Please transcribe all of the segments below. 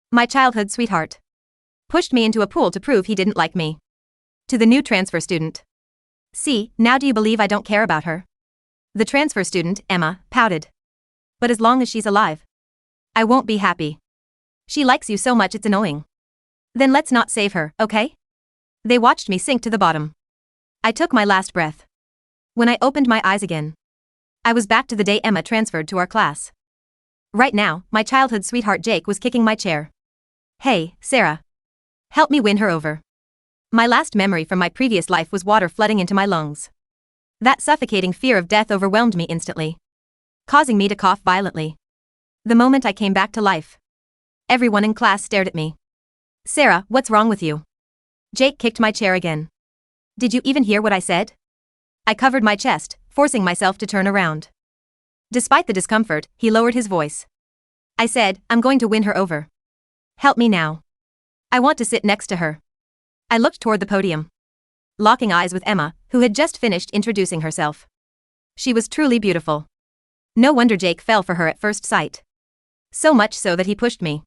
My childhood sweetheart. Pushed me into a pool to prove he didn't like me. To the new transfer student. See, now do you believe I don't care about her? The transfer student, Emma, pouted. But as long as she's alive, I won't be happy. She likes you so much it's annoying. Then let's not save her, okay? They watched me sink to the bottom. I took my last breath. When I opened my eyes again, I was back to the day Emma transferred to our class. Right now, my childhood sweetheart Jake was kicking my chair. Hey, Sarah. Help me win her over. My last memory from my previous life was water flooding into my lungs. That suffocating fear of death overwhelmed me instantly, causing me to cough violently. The moment I came back to life, everyone in class stared at me. Sarah, what's wrong with you? Jake kicked my chair again. Did you even hear what I said? I covered my chest, forcing myself to turn around. Despite the discomfort, he lowered his voice. I said, I'm going to win her over. Help me now. I want to sit next to her. I looked toward the podium, locking eyes with Emma, who had just finished introducing herself. She was truly beautiful. No wonder Jake fell for her at first sight. So much so that he pushed me,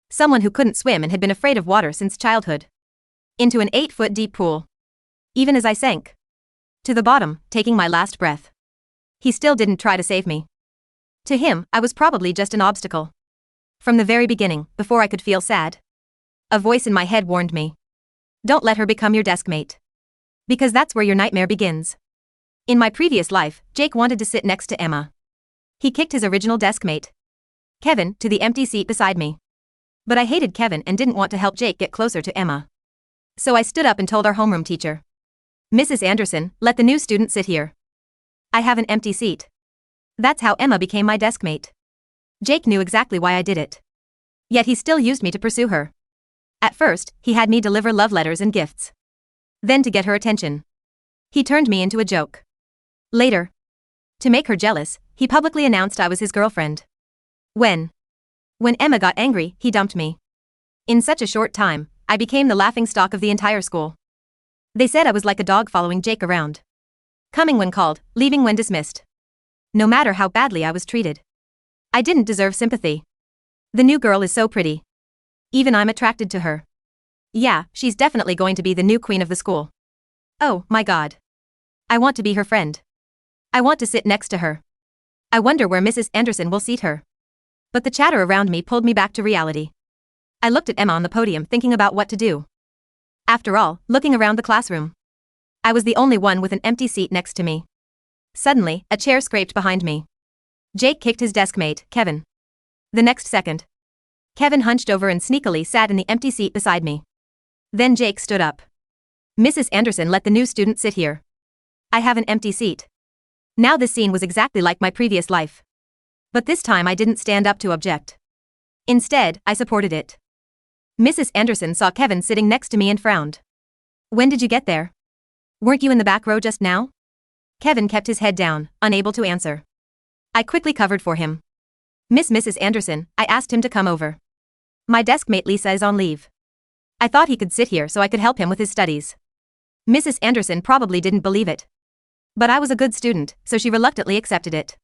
someone who couldn't swim and had been afraid of water since childhood, into an 8-foot deep pool. Even as I sank to the bottom, taking my last breath, he still didn't try to save me. To him, I was probably just an obstacle. From the very beginning, before I could feel sad, a voice in my head warned me. Don't let her become your desk mate. Because that's where your nightmare begins. In my previous life, Jake wanted to sit next to Emma. He kicked his original desk mate, Kevin, to the empty seat beside me. But I hated Kevin and didn't want to help Jake get closer to Emma. So I stood up and told our homeroom teacher, Mrs. Anderson, let the new student sit here. I have an empty seat. That's how Emma became my desk mate. Jake knew exactly why I did it. Yet he still used me to pursue her. At first, he had me deliver love letters and gifts. Then to get her attention, he turned me into a joke. Later, to make her jealous, he publicly announced I was his girlfriend. When Emma got angry, he dumped me. In such a short time, I became the laughingstock of the entire school. They said I was like a dog following Jake around, coming when called, leaving when dismissed. No matter how badly I was treated, I didn't deserve sympathy. The new girl is so pretty. Even I'm attracted to her. Yeah, she's definitely going to be the new queen of the school. Oh, my God. I want to be her friend. I want to sit next to her. I wonder where Mrs. Anderson will seat her. But the chatter around me pulled me back to reality. I looked at Emma on the podium thinking about what to do. After all, looking around the classroom, I was the only one with an empty seat next to me. Suddenly, a chair scraped behind me. Jake kicked his desk mate, Kevin. The next second, Kevin hunched over and sneakily sat in the empty seat beside me. Then Jake stood up. Mrs. Anderson, let the new student sit here. I have an empty seat. Now this scene was exactly like my previous life. But this time I didn't stand up to object. Instead, I supported it. Mrs. Anderson saw Kevin sitting next to me and frowned. When did you get there? Weren't you in the back row just now? Kevin kept his head down, unable to answer. I quickly covered for him. Mrs. Anderson, I asked him to come over. My desk mate Lisa is on leave. I thought he could sit here so I could help him with his studies. Mrs. Anderson probably didn't believe it. But I was a good student, so she reluctantly accepted it.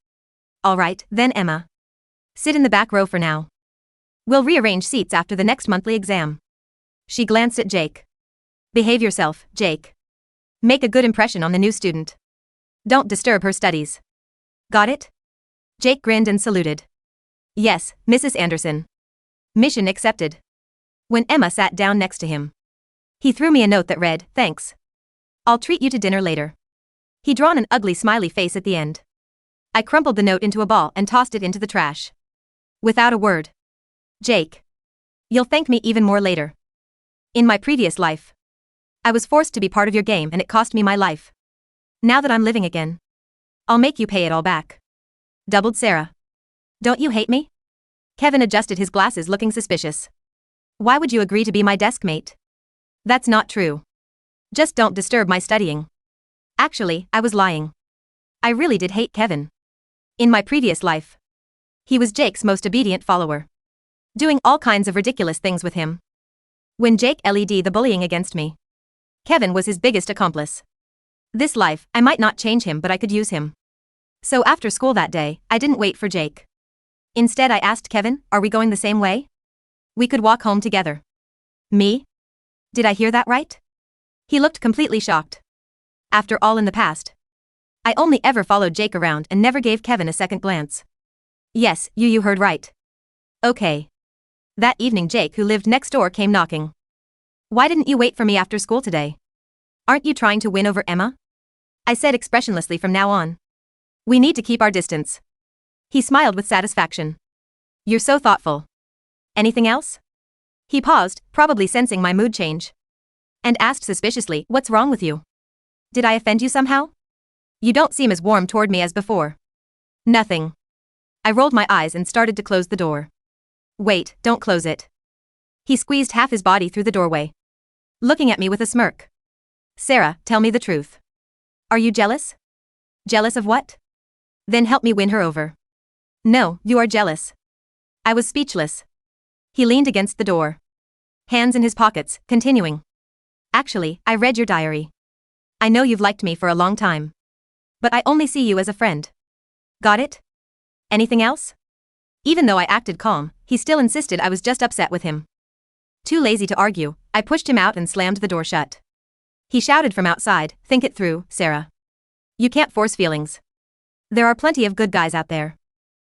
All right, then Emma. Sit in the back row for now. We'll rearrange seats after the next monthly exam. She glanced at Jake. Behave yourself, Jake. Make a good impression on the new student. Don't disturb her studies. Got it? Jake grinned and saluted. Yes, Mrs. Anderson. Mission accepted. When Emma sat down next to him, he threw me a note that read, thanks. I'll treat you to dinner later. He drawn an ugly smiley face at the end. I crumpled the note into a ball and tossed it into the trash. Without a word. Jake. You'll thank me even more later. In my previous life, I was forced to be part of your game and it cost me my life. Now that I'm living again, I'll make you pay it all back. Doubled Sarah. Don't you hate me? Kevin adjusted his glasses looking suspicious. Why would you agree to be my desk mate? That's not true. Just don't disturb my studying. Actually, I was lying. I really did hate Kevin. In my previous life, he was Jake's most obedient follower, doing all kinds of ridiculous things with him. When Jake led the bullying against me, Kevin was his biggest accomplice. This life, I might not change him but I could use him. So after school that day, I didn't wait for Jake. Instead I asked Kevin, are we going the same way? We could walk home together. Me? Did I hear that right? He looked completely shocked. After all in the past. I only ever followed Jake around and never gave Kevin a second glance. Yes, you heard right. Okay. That evening Jake, who lived next door, came knocking. Why didn't you wait for me after school today? Aren't you trying to win over Emma? I said expressionlessly from now on. We need to keep our distance. He smiled with satisfaction. You're so thoughtful. Anything else? He paused, probably sensing my mood change. And asked suspiciously, what's wrong with you? Did I offend you somehow? You don't seem as warm toward me as before. Nothing. I rolled my eyes and started to close the door. Wait, don't close it. He squeezed half his body through the doorway. Looking at me with a smirk. Sarah, tell me the truth. Are you jealous? Jealous of what? Then help me win her over. No, you are jealous. I was speechless. He leaned against the door. Hands in his pockets, continuing. Actually, I read your diary. I know you've liked me for a long time. But I only see you as a friend. Got it? Anything else? Even though I acted calm, he still insisted I was just upset with him. Too lazy to argue, I pushed him out and slammed the door shut. He shouted from outside, think it through, Sarah. You can't force feelings. There are plenty of good guys out there.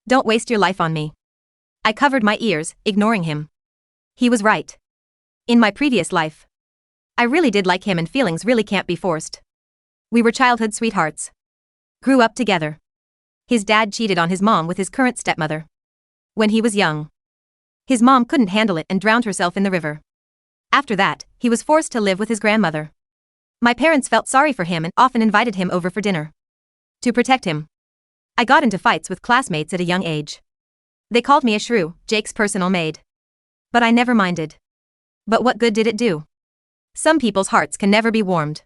Don't waste your life on me. I covered my ears, ignoring him. He was right. In my previous life, I really did like him and feelings really can't be forced. We were childhood sweethearts. Grew up together. His dad cheated on his mom with his current stepmother. When he was young. His mom couldn't handle it and drowned herself in the river. After that, he was forced to live with his grandmother. My parents felt sorry for him and often invited him over for dinner. To protect him, I got into fights with classmates at a young age. They called me a shrew, Jake's personal maid. But I never minded. But what good did it do? Some people's hearts can never be warmed.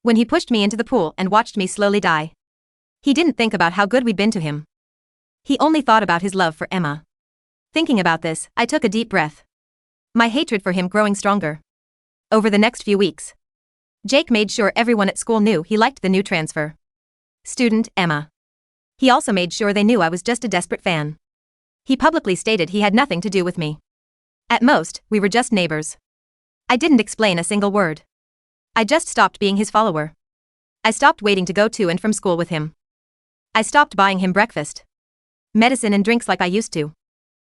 When he pushed me into the pool and watched me slowly die, he didn't think about how good we'd been to him. He only thought about his love for Emma. Thinking about this, I took a deep breath. My hatred for him growing stronger. Over the next few weeks, Jake made sure everyone at school knew he liked the new transfer student, Emma. He also made sure they knew I was just a desperate fan. He publicly stated he had nothing to do with me. At most, we were just neighbors. I didn't explain a single word. I just stopped being his follower. I stopped waiting to go to and from school with him. I stopped buying him breakfast, medicine and drinks like I used to.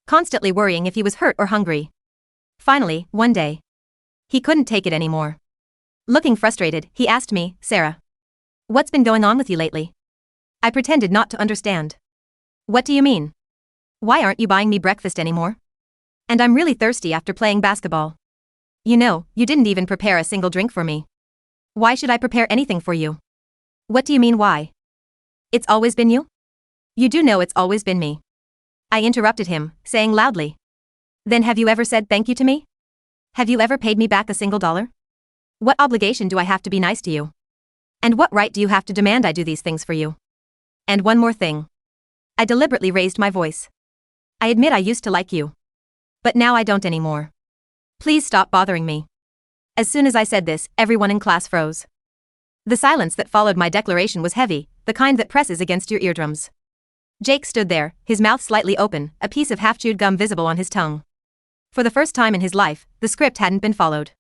Constantly worrying if he was hurt or hungry. Finally, one day, he couldn't take it anymore. Looking frustrated, he asked me, Sarah, what's been going on with you lately? I pretended not to understand. What do you mean? Why aren't you buying me breakfast anymore? And I'm really thirsty after playing basketball. You know, you didn't even prepare a single drink for me. Why should I prepare anything for you? What do you mean why? It's always been you? You do know it's always been me. I interrupted him, saying loudly. Then have you ever said thank you to me? Have you ever paid me back a single dollar? What obligation do I have to be nice to you? And what right do you have to demand I do these things for you? And one more thing. I deliberately raised my voice. I admit I used to like you. But now I don't anymore. Please stop bothering me. As soon as I said this, everyone in class froze. The silence that followed my declaration was heavy, the kind that presses against your eardrums. Jake stood there, his mouth slightly open, a piece of half-chewed gum visible on his tongue. For the first time in his life, the script hadn't been followed.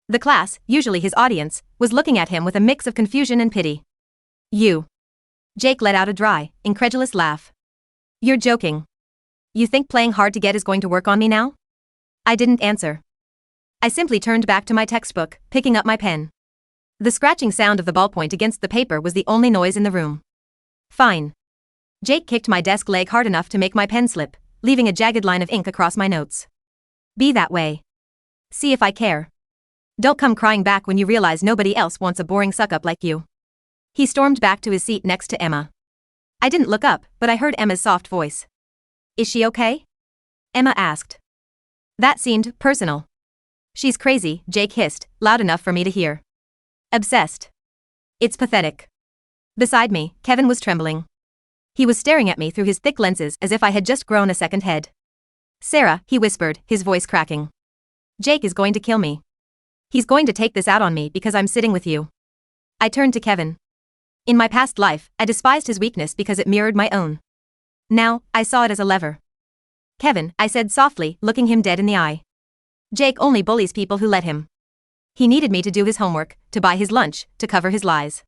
The class, usually his audience, was looking at him with a mix of confusion and pity. You. Jake let out a dry, incredulous laugh. You're joking. You think playing hard to get is going to work on me now? I didn't answer. I simply turned back to my textbook, picking up my pen. The scratching sound of the ballpoint against the paper was the only noise in the room. Fine. Jake kicked my desk leg hard enough to make my pen slip, leaving a jagged line of ink across my notes. Be that way. See if I care. Don't come crying back when you realize nobody else wants a boring suck-up like you. He stormed back to his seat next to Emma. I didn't look up, but I heard Emma's soft voice. Is she okay? Emma asked. That seemed personal. She's crazy, Jake hissed, loud enough for me to hear. Obsessed. It's pathetic. Beside me, Kevin was trembling. He was staring at me through his thick lenses as if I had just grown a second head. Sarah, he whispered, his voice cracking. Jake is going to kill me. He's going to take this out on me because I'm sitting with you. I turned to Kevin. In my past life, I despised his weakness because it mirrored my own. Now, I saw it as a lever. Kevin, I said softly, looking him dead in the eye. Jake only bullies people who let him. He needed me to do his homework, to buy his lunch, to cover his lies.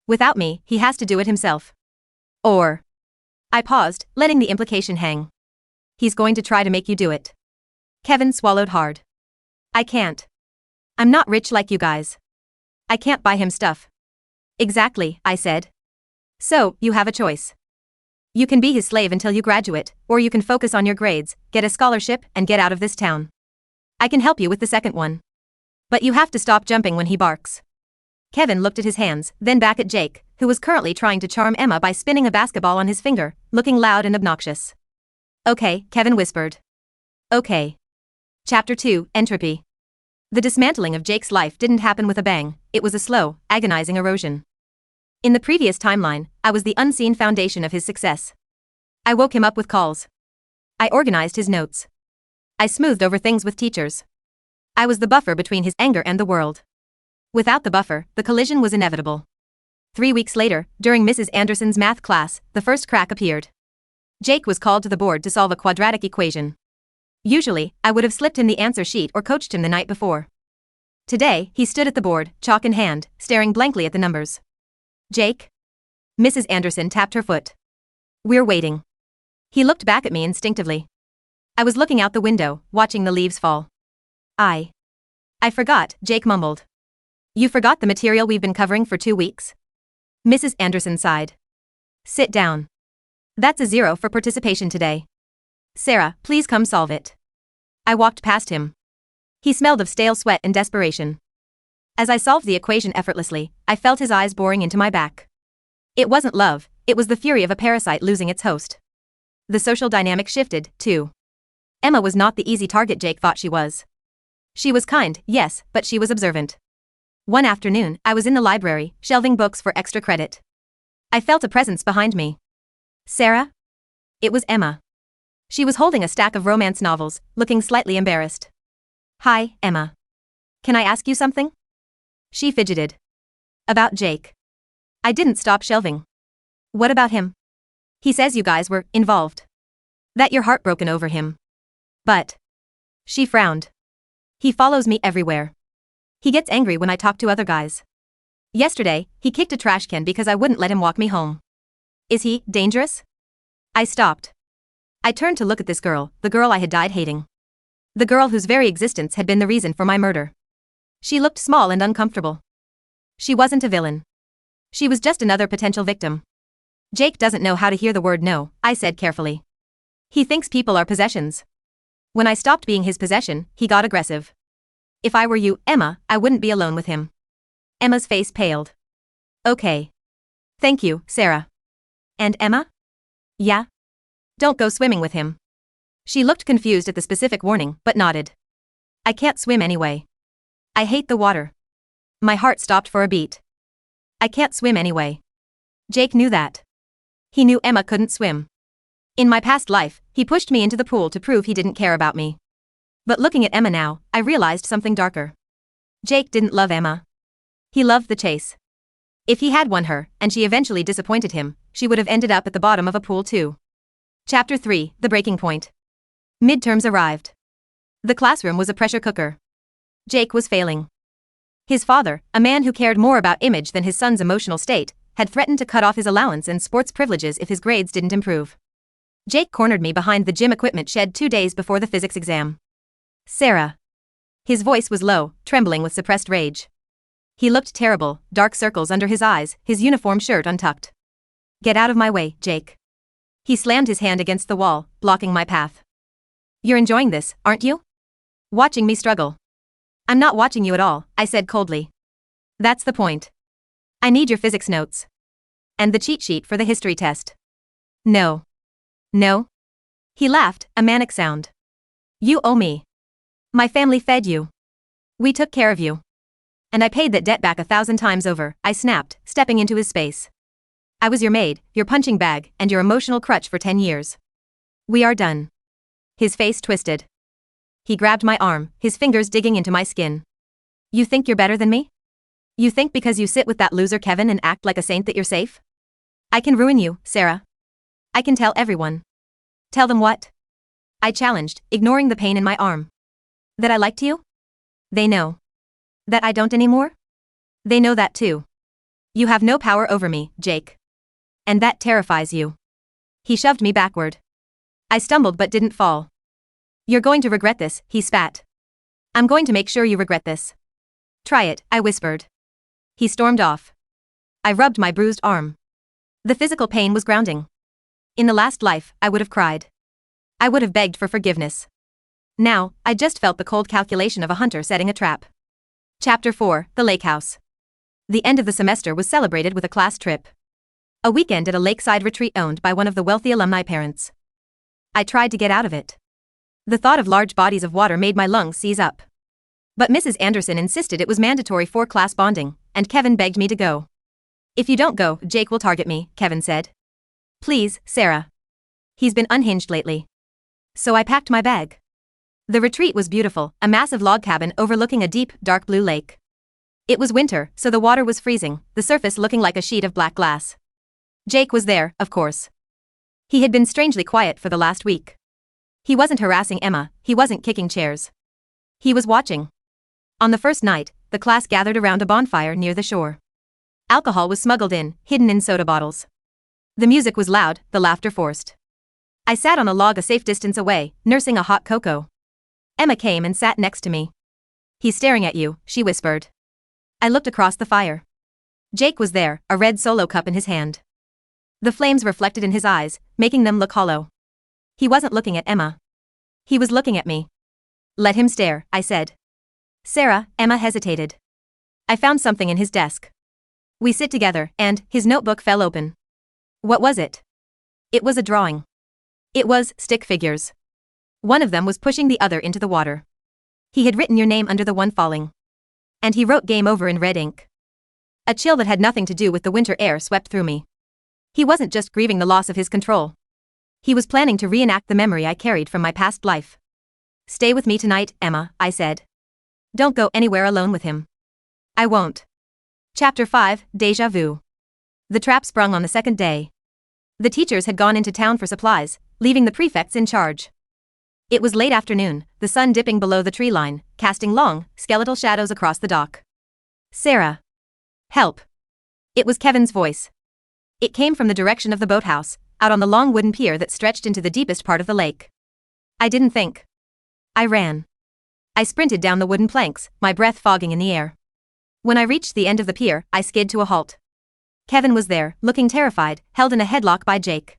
Without me, he has to do it himself. Or. I paused, letting the implication hang. He's going to try to make you do it. Kevin swallowed hard. I can't. I'm not rich like you guys. I can't buy him stuff. Exactly, I said. So, you have a choice. You can be his slave until you graduate, or you can focus on your grades, get a scholarship, and get out of this town. I can help you with the second one. But you have to stop jumping when he barks. Kevin looked at his hands, then back at Jake, who was currently trying to charm Emma by spinning a basketball on his finger, looking loud and obnoxious. Okay, Kevin whispered. Okay. Chapter 2, Entropy. The dismantling of Jake's life didn't happen with a bang, it was a slow, agonizing erosion. In the previous timeline, I was the unseen foundation of his success. I woke him up with calls. I organized his notes. I smoothed over things with teachers. I was the buffer between his anger and the world. Without the buffer, the collision was inevitable. 3 weeks later, during Mrs. Anderson's math class, the first crack appeared. Jake was called to the board to solve a quadratic equation. Usually, I would have slipped him the answer sheet or coached him the night before. Today, he stood at the board, chalk in hand, staring blankly at the numbers. Jake? Mrs. Anderson tapped her foot. We're waiting. He looked back at me instinctively. I was looking out the window, watching the leaves fall. I forgot, Jake mumbled. You forgot the material we've been covering for 2 weeks? Mrs. Anderson sighed. Sit down. That's a 0 for participation today. Sarah, please come solve it. I walked past him. He smelled of stale sweat and desperation. As I solved the equation effortlessly, I felt his eyes boring into my back. It wasn't love, it was the fury of a parasite losing its host. The social dynamic shifted, too. Emma was not the easy target Jake thought she was. She was kind, yes, but she was observant. One afternoon, I was in the library, shelving books for extra credit. I felt a presence behind me. Sarah? It was Emma. She was holding a stack of romance novels, looking slightly embarrassed. Hi, Emma. Can I ask you something? She fidgeted. About Jake. I didn't stop shelving. What about him? He says you guys were involved. That you're heartbroken over him. But. She frowned. He follows me everywhere. He gets angry when I talk to other guys. Yesterday, he kicked a trash can because I wouldn't let him walk me home. Is he dangerous? I stopped. I turned to look at this girl, the girl I had died hating. The girl whose very existence had been the reason for my murder. She looked small and uncomfortable. She wasn't a villain. She was just another potential victim. Jake doesn't know how to hear the word no, I said carefully. He thinks people are possessions. When I stopped being his possession, he got aggressive. If I were you, Emma, I wouldn't be alone with him. Emma's face paled. Okay. Thank you, Sarah. And Emma? Yeah? Don't go swimming with him. She looked confused at the specific warning, but nodded. I can't swim anyway. I hate the water. My heart stopped for a beat. I can't swim anyway. Jake knew that. He knew Emma couldn't swim. In my past life, he pushed me into the pool to prove he didn't care about me. But looking at Emma now, I realized something darker. Jake didn't love Emma. He loved the chase. If he had won her, and she eventually disappointed him, she would have ended up at the bottom of a pool too. Chapter 3, The Breaking Point. Midterms arrived. The classroom was a pressure cooker. Jake was failing. His father, a man who cared more about image than his son's emotional state, had threatened to cut off his allowance and sports privileges if his grades didn't improve. Jake cornered me behind the gym equipment shed 2 days before the physics exam. Sarah. His voice was low, trembling with suppressed rage. He looked terrible, dark circles under his eyes, his uniform shirt untucked. Get out of my way, Jake. He slammed his hand against the wall, blocking my path. You're enjoying this, aren't you? Watching me struggle. I'm not watching you at all, I said coldly. That's the point. I need your physics notes. And the cheat sheet for the history test. No. No? He laughed, a manic sound. You owe me. My family fed you. We took care of you. And I paid that debt back 1,000 times over, I snapped, stepping into his space. I was your maid, your punching bag, and your emotional crutch for 10 years. We are done. His face twisted. He grabbed my arm, his fingers digging into my skin. You think you're better than me? You think because you sit with that loser Kevin and act like a saint that you're safe? I can ruin you, Sarah. I can tell everyone. Tell them what? I challenged, ignoring the pain in my arm. That I liked you? They know. That I don't anymore? They know that too. You have no power over me, Jake. And that terrifies you. He shoved me backward. I stumbled but didn't fall. You're going to regret this, he spat. I'm going to make sure you regret this. Try it, I whispered. He stormed off. I rubbed my bruised arm. The physical pain was grounding. In the last life, I would have cried. I would have begged for forgiveness. Now, I just felt the cold calculation of a hunter setting a trap. Chapter 4, The Lakehouse. The end of the semester was celebrated with a class trip. A weekend at a lakeside retreat owned by one of the wealthy alumni parents. I tried to get out of it. The thought of large bodies of water made my lungs seize up. But Mrs. Anderson insisted it was mandatory for class bonding, and Kevin begged me to go. If you don't go, Jake will target me, Kevin said. Please, Sarah. He's been unhinged lately. So I packed my bag. The retreat was beautiful, a massive log cabin overlooking a deep, dark blue lake. It was winter, so the water was freezing, the surface looking like a sheet of black glass. Jake was there, of course. He had been strangely quiet for the last week. He wasn't harassing Emma, he wasn't kicking chairs. He was watching. On the first night, the class gathered around a bonfire near the shore. Alcohol was smuggled in, hidden in soda bottles. The music was loud, the laughter forced. I sat on a log a safe distance away, nursing a hot cocoa. Emma came and sat next to me. He's staring at you, she whispered. I looked across the fire. Jake was there, a red solo cup in his hand. The flames reflected in his eyes, making them look hollow. He wasn't looking at Emma. He was looking at me. Let him stare, I said. Sarah, Emma hesitated. I found something in his desk. We sit together, and his notebook fell open. What was it? It was a drawing. It was stick figures. One of them was pushing the other into the water. He had written your name under the one falling. And he wrote game over in red ink. A chill that had nothing to do with the winter air swept through me. He wasn't just grieving the loss of his control. He was planning to reenact the memory I carried from my past life. Stay with me tonight, Emma, I said. Don't go anywhere alone with him. I won't. Chapter 5, Deja Vu. The trap sprung on the second day. The teachers had gone into town for supplies, leaving the prefects in charge. It was late afternoon, the sun dipping below the tree line, casting long, skeletal shadows across the dock. Sarah. Help. It was Kevin's voice. It came from the direction of the boathouse, out on the long wooden pier that stretched into the deepest part of the lake. I didn't think. I ran. I sprinted down the wooden planks, my breath fogging in the air. When I reached the end of the pier, I skid to a halt. Kevin was there, looking terrified, held in a headlock by Jake.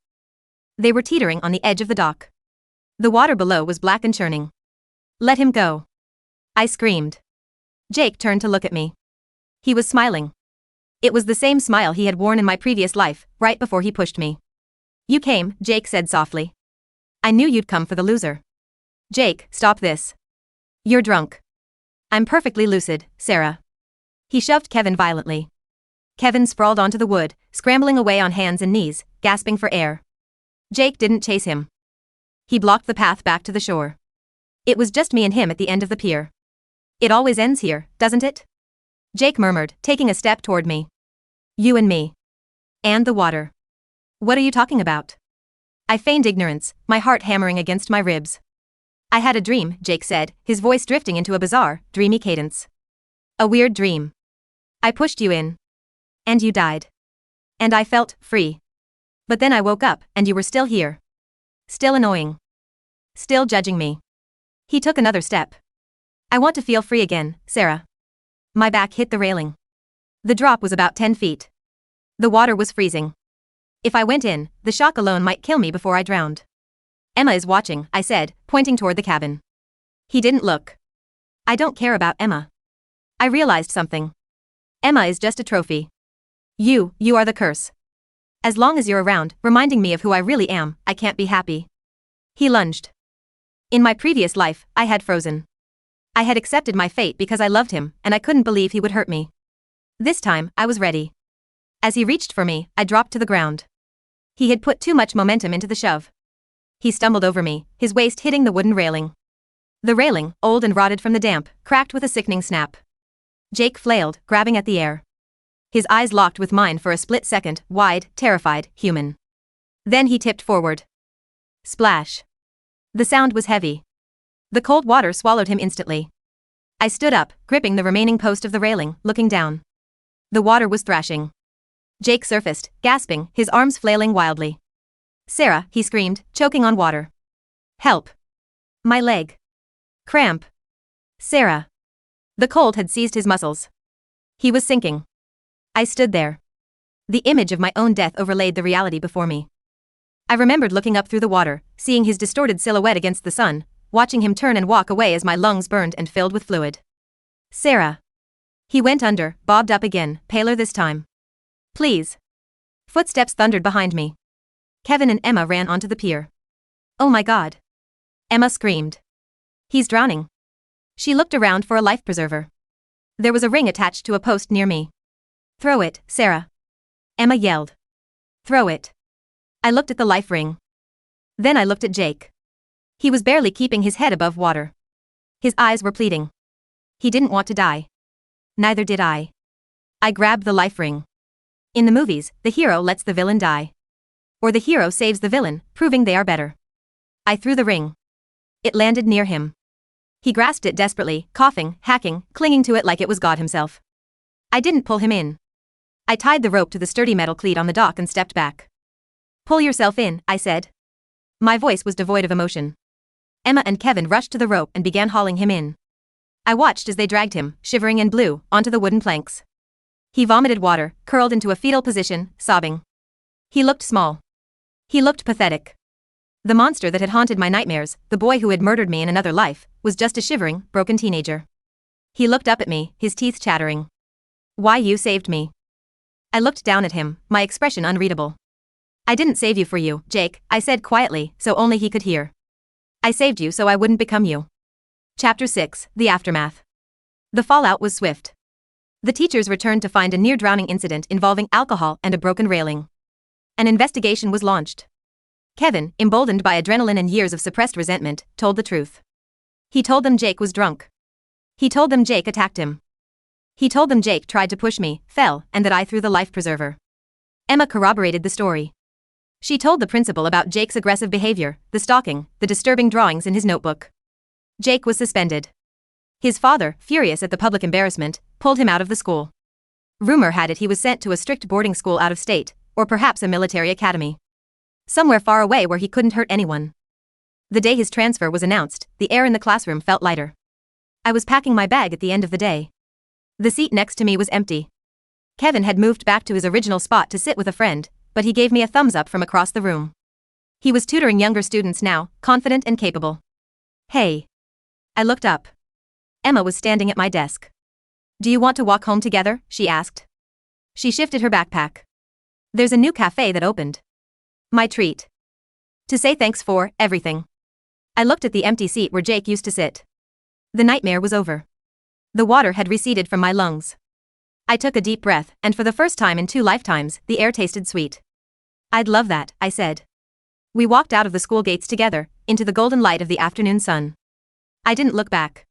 They were teetering on the edge of the dock. The water below was black and churning. Let him go. I screamed. Jake turned to look at me. He was smiling. It was the same smile he had worn in my previous life, right before he pushed me. You came, Jake said softly. I knew you'd come for the loser. Jake, stop this. You're drunk. I'm perfectly lucid, Sarah. He shoved Kevin violently. Kevin sprawled onto the wood, scrambling away on hands and knees, gasping for air. Jake didn't chase him. He blocked the path back to the shore. It was just me and him at the end of the pier. It always ends here, doesn't it? Jake murmured, taking a step toward me. You and me. And the water. What are you talking about? I feigned ignorance, my heart hammering against my ribs. I had a dream, Jake said, his voice drifting into a bizarre, dreamy cadence. A weird dream. I pushed you in. And you died. And I felt free. But then I woke up, and you were still here. Still annoying. Still judging me. He took another step. I want to feel free again, Sarah. My back hit the railing. The drop was about 10 feet. The water was freezing. If I went in, the shock alone might kill me before I drowned. Emma is watching, I said, pointing toward the cabin. He didn't look. I don't care about Emma. I realized something. Emma is just a trophy. You are the curse. As long as you're around, reminding me of who I really am, I can't be happy. He lunged. In my previous life, I had frozen. I had accepted my fate because I loved him, and I couldn't believe he would hurt me. This time, I was ready. As he reached for me, I dropped to the ground. He had put too much momentum into the shove. He stumbled over me, his waist hitting the wooden railing. The railing, old and rotted from the damp, cracked with a sickening snap. Jake flailed, grabbing at the air. His eyes locked with mine for a split second, wide, terrified, human. Then he tipped forward. Splash. The sound was heavy. The cold water swallowed him instantly. I stood up, gripping the remaining post of the railing, looking down. The water was thrashing. Jake surfaced, gasping, his arms flailing wildly. "Sarah," he screamed, choking on water. "Help. My leg. Cramp. Sarah." The cold had seized his muscles. He was sinking. I stood there. The image of my own death overlaid the reality before me. I remembered looking up through the water, seeing his distorted silhouette against the sun, watching him turn and walk away as my lungs burned and filled with fluid. "Sarah." He went under, bobbed up again, paler this time. "Please." Footsteps thundered behind me. Kevin and Emma ran onto the pier. "Oh my God." Emma screamed. "He's drowning." She looked around for a life preserver. There was a ring attached to a post near me. "Throw it, Sarah." Emma yelled. "Throw it." I looked at the life ring. Then I looked at Jake. He was barely keeping his head above water. His eyes were pleading. He didn't want to die. Neither did I. I grabbed the life ring. In the movies, the hero lets the villain die. Or the hero saves the villain, proving they are better. I threw the ring. It landed near him. He grasped it desperately, coughing, hacking, clinging to it like it was God himself. I didn't pull him in. I tied the rope to the sturdy metal cleat on the dock and stepped back. "Pull yourself in," I said. My voice was devoid of emotion. Emma and Kevin rushed to the rope and began hauling him in. I watched as they dragged him, shivering and blue, onto the wooden planks. He vomited water, curled into a fetal position, sobbing. He looked small. He looked pathetic. The monster that had haunted my nightmares, the boy who had murdered me in another life, was just a shivering, broken teenager. He looked up at me, his teeth chattering. "Why, you saved me." I looked down at him, my expression unreadable. "I didn't save you for you, Jake," I said quietly, so only he could hear. "I saved you so I wouldn't become you." Chapter 6, The Aftermath. The fallout was swift. The teachers returned to find a near-drowning incident involving alcohol and a broken railing. An investigation was launched. Kevin, emboldened by adrenaline and years of suppressed resentment, told the truth. He told them Jake was drunk. He told them Jake attacked him. He told them Jake tried to push me, fell, and that I threw the life preserver. Emma corroborated the story. She told the principal about Jake's aggressive behavior, the stalking, the disturbing drawings in his notebook. Jake was suspended. His father, furious at the public embarrassment, pulled him out of the school. Rumor had it he was sent to a strict boarding school out of state, or perhaps a military academy. Somewhere far away where he couldn't hurt anyone. The day his transfer was announced, the air in the classroom felt lighter. I was packing my bag at the end of the day. The seat next to me was empty. Kevin had moved back to his original spot to sit with a friend, but he gave me a thumbs up from across the room. He was tutoring younger students now, confident and capable. "Hey." I looked up. Emma was standing at my desk. "Do you want to walk home together?" she asked. She shifted her backpack. "There's a new cafe that opened. My treat. To say thanks for everything." I looked at the empty seat where Jake used to sit. The nightmare was over. The water had receded from my lungs. I took a deep breath, and for the first time in 2 lifetimes, the air tasted sweet. "I'd love that," I said. We walked out of the school gates together, into the golden light of the afternoon sun. I didn't look back.